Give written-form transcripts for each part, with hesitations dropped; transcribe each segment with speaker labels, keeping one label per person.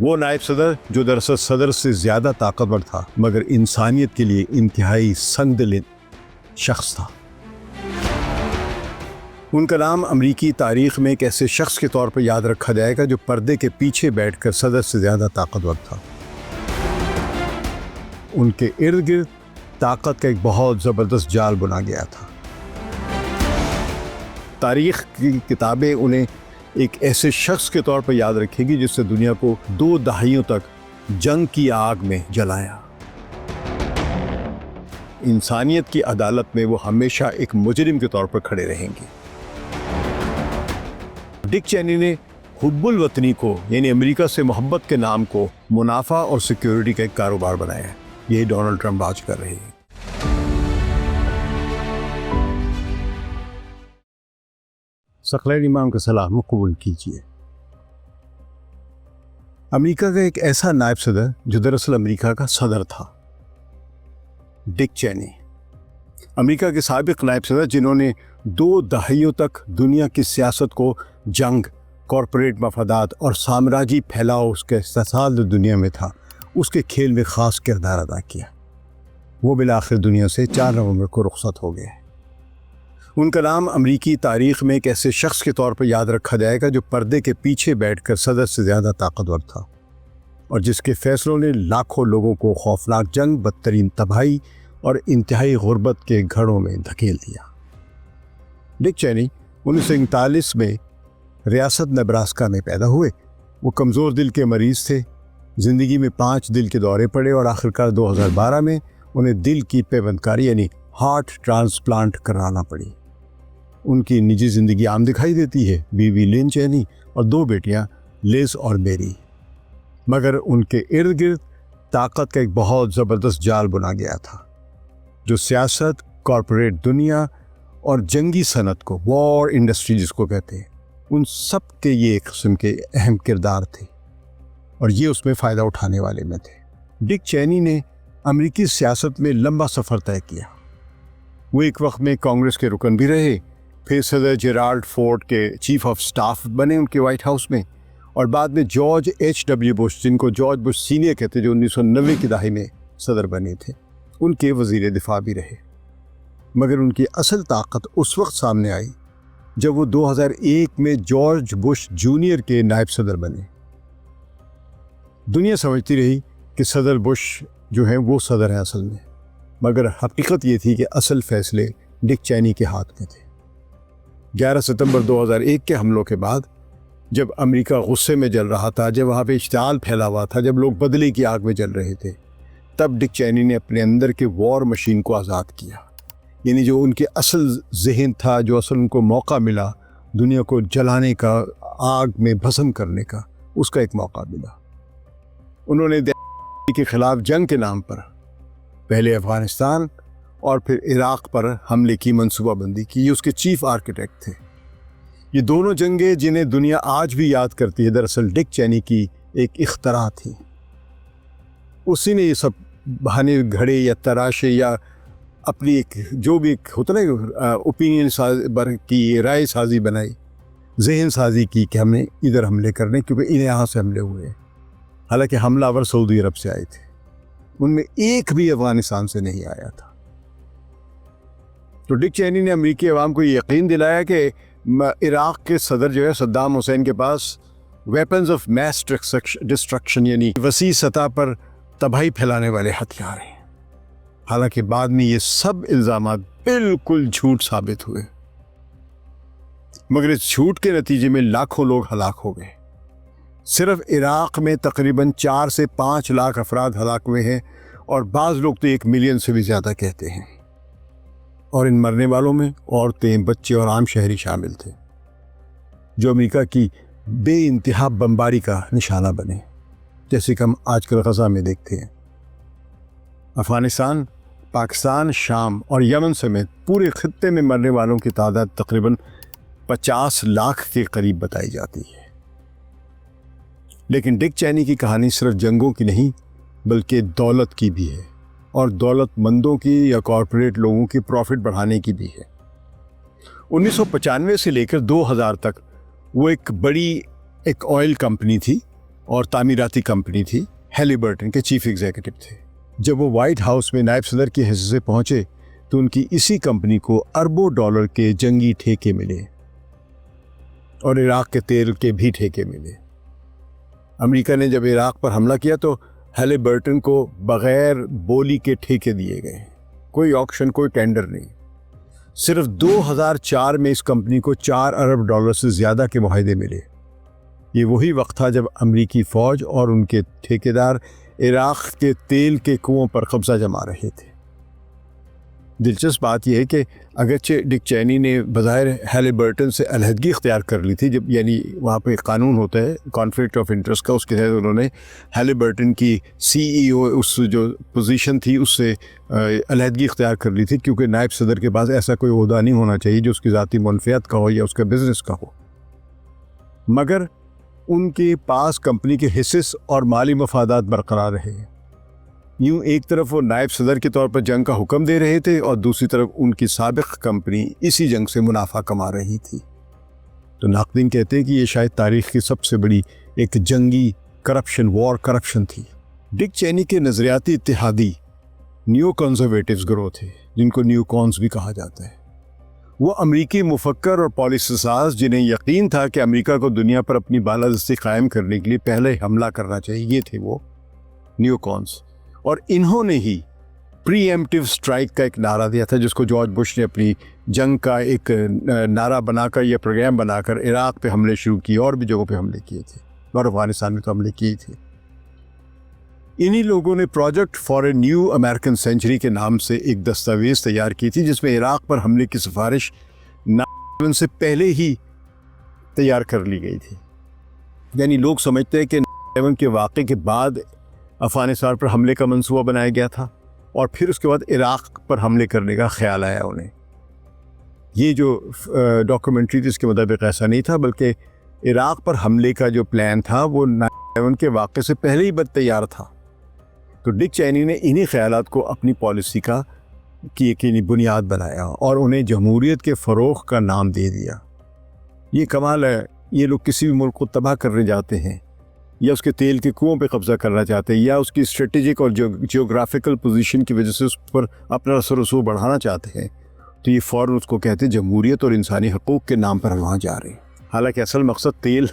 Speaker 1: وہ نائب صدر جو دراصل صدر سے زیادہ طاقتور تھا مگر انسانیت کے لیے انتہائی سنگدل شخص تھا۔ ان کا نام امریکی تاریخ میں ایک ایسے شخص کے طور پر یاد رکھا جائے گا جو پردے کے پیچھے بیٹھ کر صدر سے زیادہ طاقتور تھا۔ ان کے ارد گرد طاقت کا ایک بہت زبردست جال بنا گیا تھا۔ تاریخ کی کتابیں انہیں ایک ایسے شخص کے طور پر یاد رکھے گی جس سے دنیا کو 2 دہائیوں تک جنگ کی آگ میں جلایا۔ انسانیت کی عدالت میں وہ ہمیشہ ایک مجرم کے طور پر کھڑے رہیں گے۔ ڈک چینی نے حب الوطنی کو یعنی امریکہ سے محبت کے نام کو منافع اور سیکیورٹی کا ایک کاروبار بنایا ہے۔ یہی ڈونلڈ ٹرمپ آج کر رہے ہیں۔ ثقلین امام کا سلام قبول کیجیے۔ امریکہ کا ایک ایسا نائب صدر جو دراصل امریکہ کا صدر تھا، ڈک چینی، امریکہ کے سابق نائب صدر جنہوں نے 2 دہائیوں تک دنیا کی سیاست کو جنگ، کارپوریٹ مفادات اور سامراجی پھیلاؤ اس کے استحصال دنیا میں تھا، اس کے کھیل میں خاص کردار ادا کیا۔ وہ بالآخر دنیا سے 4 نومبر کو رخصت ہو گئے۔ ان کا نام امریکی تاریخ میں ایک ایسے شخص کے طور پر یاد رکھا جائے گا جو پردے کے پیچھے بیٹھ کر صدر سے زیادہ طاقتور تھا اور جس کے فیصلوں نے لاکھوں لوگوں کو خوفناک جنگ، بدترین تباہی اور انتہائی غربت کے گھڑوں میں دھکیل دیا۔ ڈک چینی 1939 میں ریاست نبراسکا میں پیدا ہوئے۔ وہ کمزور دل کے مریض تھے، زندگی میں 5 دل کے دورے پڑے اور آخرکار 2012 میں انہیں دل کی پیوندکاری یعنی ہارٹ ٹرانسپلانٹ کرانا پڑی۔ ان کی نجی زندگی عام دکھائی دیتی ہے، بیوی لین چینی اور 2 بیٹیاں لیز اور میری، مگر ان کے ارد گرد طاقت کا ایک بہت زبردست جال بنا گیا تھا جو سیاست، کارپوریٹ دنیا اور جنگی صنعت کو، وار انڈسٹری جس کو کہتے ہیں، ان سب کے یہ ایک قسم کے اہم کردار تھے اور یہ اس میں فائدہ اٹھانے والے میں تھے۔ ڈک چینی نے امریکی سیاست میں لمبا سفر طے کیا۔ وہ ایک وقت میں کانگریس کے رکن بھی رہے، پھر صدر جیرالڈ فورڈ کے چیف آف سٹاف بنے ان کے وائٹ ہاؤس میں، اور بعد میں جارج H.W. بش، جن کو جارج بش سینئر کہتے جو 1990 کی دہائی میں صدر بنے تھے، ان کے وزیر دفاع بھی رہے۔ مگر ان کی اصل طاقت اس وقت سامنے آئی جب وہ 2001 میں جارج بش جونیئر کے نائب صدر بنے۔ دنیا سمجھتی رہی کہ صدر بش جو ہیں وہ صدر ہیں اصل میں، مگر حقیقت یہ تھی کہ اصل فیصلے ڈک چینی کے ہاتھ میں تھے۔ 11 ستمبر 2001 کے حملوں کے بعد جب امریکہ غصے میں جل رہا تھا، جب وہاں پہ اشتعال پھیلا ہوا تھا، جب لوگ بدلے کی آگ میں جل رہے تھے، تب ڈک چینی نے اپنے اندر کے وار مشین کو آزاد کیا، یعنی جو ان کے اصل ذہن تھا، جو اصل ان کو موقع ملا دنیا کو جلانے کا، آگ میں بھسم کرنے کا، اس کا ایک موقع ملا۔ انہوں نے کے خلاف جنگ کے نام پر پہلے افغانستان اور پھر عراق پر حملے کی منصوبہ بندی کی۔ یہ اس کے چیف آرکیٹیکٹ تھے۔ یہ دونوں جنگیں جنہیں دنیا آج بھی یاد کرتی ہے، دراصل ڈک چینی کی ایک اختراع تھی۔ اسی نے یہ سب بہانے گھڑے یا تراشے یا اپنی ایک جو بھی ایک ہوتا نا اوپینین کی رائے سازی بنائی، ذہن سازی کی کہ ہم نے ادھر حملے کرنے، کیونکہ انہیں یہاں سے حملے ہوئے ہیں، حالانکہ حملہ آور سعودی عرب سے آئے تھے، ان میں ایک بھی افغانستان سے نہیں آیا تھا۔ تو ڈک چینی نے امریکی عوام کو یہ یقین دلایا کہ عراق کے صدر جو ہے صدام حسین کے پاس ویپنز آف میس ڈسٹرکشن یعنی وسیع سطح پر تباہی پھیلانے والے ہتھیار ہیں۔ حالانکہ بعد میں یہ سب الزامات بالکل جھوٹ ثابت ہوئے، مگر اس جھوٹ کے نتیجے میں لاکھوں لوگ ہلاک ہو گئے۔ صرف عراق میں تقریباً 4 سے 5 لاکھ افراد ہلاک ہوئے ہیں اور بعض لوگ تو 1 ملین سے بھی زیادہ کہتے ہیں، اور ان مرنے والوں میں عورتیں، بچے اور عام شہری شامل تھے جو امریکہ کی بے انتہا بمباری کا نشانہ بنے، جیسے کہ ہم آج کل غزہ میں دیکھتے ہیں۔ افغانستان، پاکستان، شام اور یمن سمیت پورے خطے میں مرنے والوں کی تعداد تقریباً 50 لاکھ کے قریب بتائی جاتی ہے۔ لیکن ڈک چینی کی کہانی صرف جنگوں کی نہیں بلکہ دولت کی بھی ہے، اور دولت مندوں کی یا کارپوریٹ لوگوں کی پروفٹ بڑھانے کی بھی ہے۔ 1995 سے لے کر 2000 تک وہ ایک بڑی آئل کمپنی تھی اور تعمیراتی کمپنی تھی، ہیلی برٹن کے چیف ایگزیکٹو تھے۔ جب وہ وائٹ ہاؤس میں نائب صدر کی حیثیت سے پہنچے تو ان کی اسی کمپنی کو اربوں ڈالر کے جنگی ٹھیکے ملے اور عراق کے تیل کے بھی ٹھیکے ملے۔ امریکہ نے جب عراق پر حملہ کیا تو ہیلی برٹن کو بغیر بولی کے ٹھیکے دیے گئے، کوئی آکشن، کوئی ٹینڈر نہیں۔ صرف 2004 میں اس کمپنی کو 4 ارب ڈالر سے زیادہ کے معاہدے ملے۔ یہ وہی وقت تھا جب امریکی فوج اور ان کے ٹھیکیدار عراق کے تیل کے کنووں پر قبضہ جما رہے تھے۔ دلچسپ بات یہ ہے کہ اگرچہ ڈک چینی نے بظاہر ہیلی برٹن سے علیحدگی اختیار کر لی تھی، جب یعنی وہاں پہ ایک قانون ہوتا ہے کانفلکٹ آف انٹرسٹ کا، اس کے تحت انہوں نے ہیلی برٹن کی CEO اس جو پوزیشن تھی اس سے علیحدگی اختیار کر لی تھی، کیونکہ نائب صدر کے پاس ایسا کوئی عہدہ نہیں ہونا چاہیے جو اس کی ذاتی منفعت کا ہو یا اس کا بزنس کا ہو۔ مگر ان کے پاس کمپنی کے حصص اور مالی مفادات برقرار رہے۔ یوں ایک طرف وہ نائب صدر کے طور پر جنگ کا حکم دے رہے تھے اور دوسری طرف ان کی سابق کمپنی اسی جنگ سے منافع کما رہی تھی۔ تو ناقدین کہتے ہیں کہ یہ شاید تاریخ کی سب سے بڑی ایک جنگی وار کرپشن تھی۔ ڈک چینی کے نظریاتی اتحادی نیو کنزرویٹیوز گروہ تھے، جن کو نیو کونز بھی کہا جاتا ہے۔ وہ امریکی مفکر اور پالیسی ساز جنہیں یقین تھا کہ امریکہ کو دنیا پر اپنی بالادستی قائم کرنے کے لیے پہلے حملہ کرنا چاہیے، یہ تھے وہ نیو کونز۔ اور انہوں نے ہی پری ایمپٹیو سٹرائک کا ایک نعرہ دیا تھا، جس کو جارج بش نے اپنی جنگ کا ایک نعرہ بنا کر یا پروگرام بنا کر عراق پہ حملے شروع کیے اور بھی جگہوں پہ حملے کیے تھے، اور افغانستان میں تو حملے کیے تھے۔ انہی لوگوں نے project for a new American century کے نام سے ایک دستاویز تیار کی تھی، جس میں عراق پر حملے کی سفارش 9/11 سے پہلے ہی تیار کر لی گئی تھی۔ یعنی لوگ سمجھتے ہیں کہ 9/11 کے واقعے کے بعد افغانستان پر حملے کا منصوبہ بنایا گیا تھا اور پھر اس کے بعد عراق پر حملے کرنے کا خیال آیا انہیں۔ یہ جو ڈاکومنٹری تھی اس کے مطابق ایسا نہیں تھا، بلکہ عراق پر حملے کا جو پلان تھا وہ 9/11 کے واقعے سے پہلے ہی تیار تھا۔ تو ڈک چینی نے انہی خیالات کو اپنی پالیسی کی یقینی بنیاد بنایا اور انہیں جمہوریت کے فروغ کا نام دے دیا۔ یہ کمال ہے، یہ لوگ کسی بھی ملک کو تباہ کرنے جاتے ہیں یا اس کے تیل کے کنووں پہ قبضہ کرنا چاہتے ہیں یا اس کی اسٹریٹجک اور جیوگرافیکل پوزیشن کی وجہ سے اس پر اپنا اثر و رسوخ بڑھانا چاہتے ہیں، تو یہ فوراً اس کو کہتے ہیں جمہوریت اور انسانی حقوق کے نام پر ہم وہاں جا رہے ہیں، حالانکہ اصل مقصد تیل،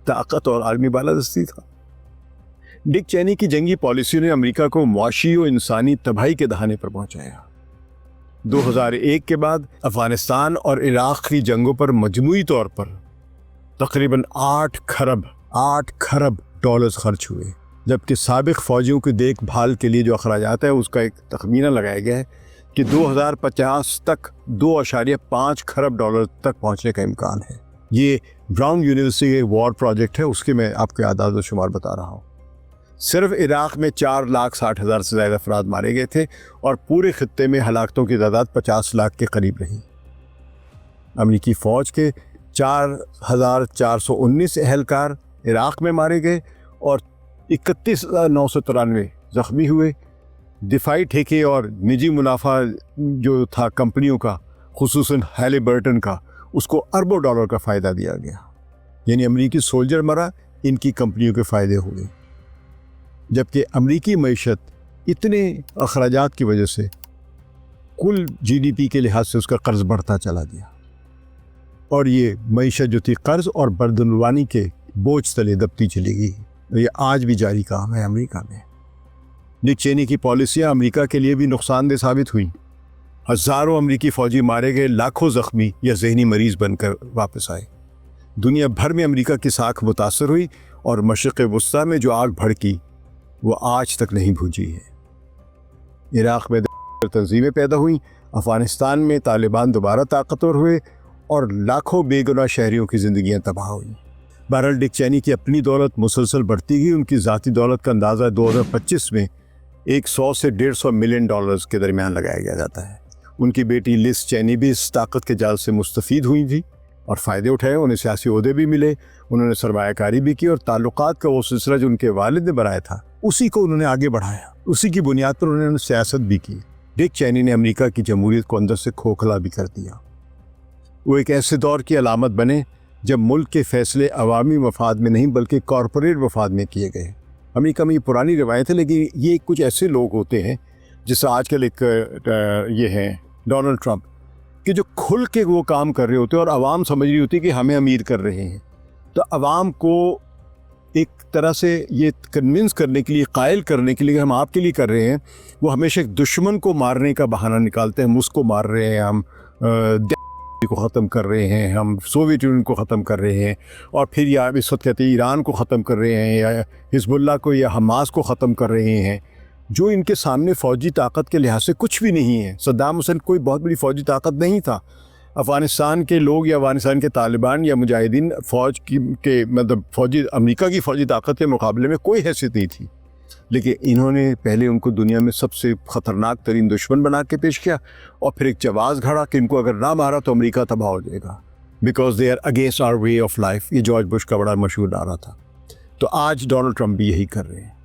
Speaker 1: طاقت اور عالمی بالادستی تھا۔ ڈک چینی کی جنگی پالیسی نے امریکہ کو معاشی و انسانی تباہی کے دہانے پر پہنچایا۔ 2001 کے بعد افغانستان اور عراق کی جنگوں پر مجموعی طور پر تقریباً 8 کھرب ڈالرز خرچ ہوئے، جبکہ سابق فوجیوں کی دیکھ بھال کے لیے جو اخراجات ہے اس کا ایک تخمینہ لگایا گیا ہے کہ 2050 تک 2.5 کھرب ڈالر تک پہنچنے کا امکان ہے۔ یہ براؤن یونیورسٹی کے وار پروجیکٹ ہے، اس کے میں آپ کے اعداد و شمار بتا رہا ہوں۔ صرف عراق میں 4,60,000 سے زائد افراد مارے گئے تھے اور پورے خطے میں ہلاکتوں کی تعداد 50 لاکھ کے قریب رہی۔ امریکی فوج کے 4,419 اہلکار عراق میں مارے گئے اور 31,993 زخمی ہوئے۔ دفاعی ٹھیکے اور نجی منافع جو تھا کمپنیوں کا، خصوصاً ہیلی برٹن کا، اس کو اربوں ڈالر کا فائدہ دیا گیا۔ یعنی امریکی سولجر مرا، ان کی کمپنیوں کے فائدے ہوئے، جبکہ امریکی معیشت اتنے اخراجات کی وجہ سے کل GDP کے لحاظ سے اس کا قرض بڑھتا چلا گیا، اور یہ معیشت جو تھی قرض اور بردنوانی کے بوجھ تلے دبتی چلی گئی۔ یہ آج بھی جاری کام ہے امریکہ میں۔ ڈک چینی کی پالیسیاں امریکہ کے لیے بھی نقصان دہ ثابت ہوئیں۔ ہزاروں امریکی فوجی مارے گئے، لاکھوں زخمی یا ذہنی مریض بن کر واپس آئے۔ دنیا بھر میں امریکہ کی ساکھ متاثر ہوئی اور مشرق وسطیٰ میں جو آگ بھڑکی وہ آج تک نہیں بجھی ہے۔ عراق میں تنظیمیں پیدا ہوئیں، افغانستان میں طالبان دوبارہ طاقتور ہوئے اور لاکھوں بے گناہ شہریوں کی زندگیاں تباہ ہوئیں۔ بہرحال ڈک چینی کی اپنی دولت مسلسل بڑھتی گئی۔ ان کی ذاتی دولت کا اندازہ 2025 میں 100 سے 150 ملین ڈالرز کے درمیان لگایا گیا جاتا ہے۔ ان کی بیٹی لز چینی بھی اس طاقت کے جال سے مستفید ہوئی تھی اور فائدے اٹھائے، انہیں سیاسی عہدے بھی ملے، انہوں نے سرمایہ کاری بھی کی اور تعلقات کا وہ سلسلہ جو ان کے والد نے بنایا تھا اسی کو انہوں نے آگے بڑھایا، اسی کی بنیاد پر انہوں نے سیاست بھی کی۔ ڈک چینی نے امریکہ کی جمہوریت کو اندر سے کھوکھلا بھی کر دیا۔ وہ ایک ایسے دور کی علامت بنے جب ملک کے فیصلے عوامی مفاد میں نہیں بلکہ کارپوریٹ مفاد میں کیے گئے۔ امریکہ میں یہ پرانی روایت ہے، لیکن یہ کچھ ایسے لوگ ہوتے ہیں جیسے آج کل ایک یہ ہیں ڈونلڈ ٹرمپ، کہ جو کھل کے وہ کام کر رہے ہوتے ہیں اور عوام سمجھ رہی ہوتی ہے کہ ہمیں امیر کر رہے ہیں، تو عوام کو ایک طرح سے یہ کنونس کرنے کے لیے، قائل کرنے کے لیے کہ ہم آپ کے لیے کر رہے ہیں، وہ ہمیشہ ایک دشمن کو مارنے کا بہانہ نکالتے ہیں۔ ہم اس کو مار رہے ہیں، ہم کو ختم کر رہے ہیں، ہم سوویت یونین کو ختم کر رہے ہیں، اور پھر یا اس وقت کہتے ہیں ایران کو ختم کر رہے ہیں، یا حزب اللہ کو یا حماس کو ختم کر رہے ہیں، جو ان کے سامنے فوجی طاقت کے لحاظ سے کچھ بھی نہیں ہے۔ صدام حسین کوئی بہت بڑی فوجی طاقت نہیں تھا۔ افغانستان کے لوگ یا افغانستان کے طالبان یا مجاہدین فوج کے مطلب فوجی امریکہ کی فوجی طاقت کے مقابلے میں کوئی حیثیت نہیں تھی، لیکن انہوں نے پہلے ان کو دنیا میں سب سے خطرناک ترین دشمن بنا کے پیش کیا، اور پھر ایک جواز گھڑا کہ ان کو اگر نہ مارا تو امریکہ تباہ ہو جائے گا، because they are against our way of life. یہ جارج بش کا بڑا مشہور نعرہ تھا۔ تو آج ڈونلڈ ٹرمپ بھی یہی کر رہے ہیں۔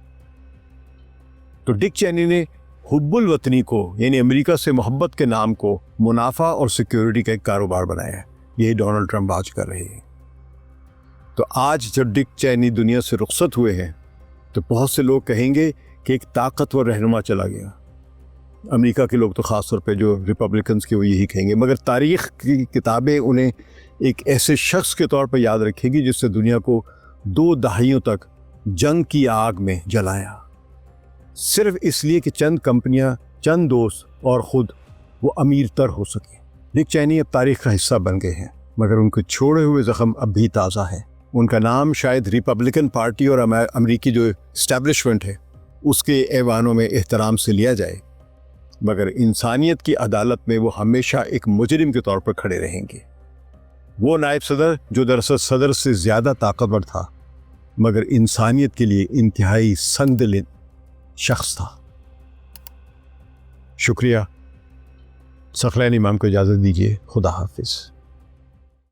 Speaker 1: تو ڈک چینی نے حب الوطنی کو، یعنی امریکہ سے محبت کے نام کو، منافع اور سیکیورٹی کا ایک کاروبار بنایا ہے۔ یہی ڈونلڈ ٹرمپ آج کر رہے ہیں۔ تو آج جب ڈک چینی دنیا سے رخصت ہوئے ہیں تو بہت سے لوگ کہیں گے کہ ایک طاقتور رہنما چلا گیا۔ امریکہ کے لوگ تو خاص طور پہ جو ریپبلکنز کے وہ یہی کہیں گے، مگر تاریخ کی کتابیں انہیں ایک ایسے شخص کے طور پر یاد رکھے گی جس سے دنیا کو 2 دہائیوں تک جنگ کی آگ میں جلایا، صرف اس لیے کہ چند کمپنیاں، چند دوست اور خود وہ امیر تر ہو سکے۔ ڈک چینی اب تاریخ کا حصہ بن گئے ہیں، مگر ان کے چھوڑے ہوئے زخم اب بھی تازہ ہے۔ ان کا نام شاید ریپبلکن پارٹی اور امریکی جو اسٹیبلشمنٹ ہے اس کے ایوانوں میں احترام سے لیا جائے، مگر انسانیت کی عدالت میں وہ ہمیشہ ایک مجرم کے طور پر کھڑے رہیں گے۔ وہ نائب صدر جو دراصل صدر سے زیادہ طاقتور تھا، مگر انسانیت کے لیے انتہائی سنگدل شخص تھا۔ شکریہ۔ ثقلین امام کو اجازت دیجیے۔ خدا حافظ۔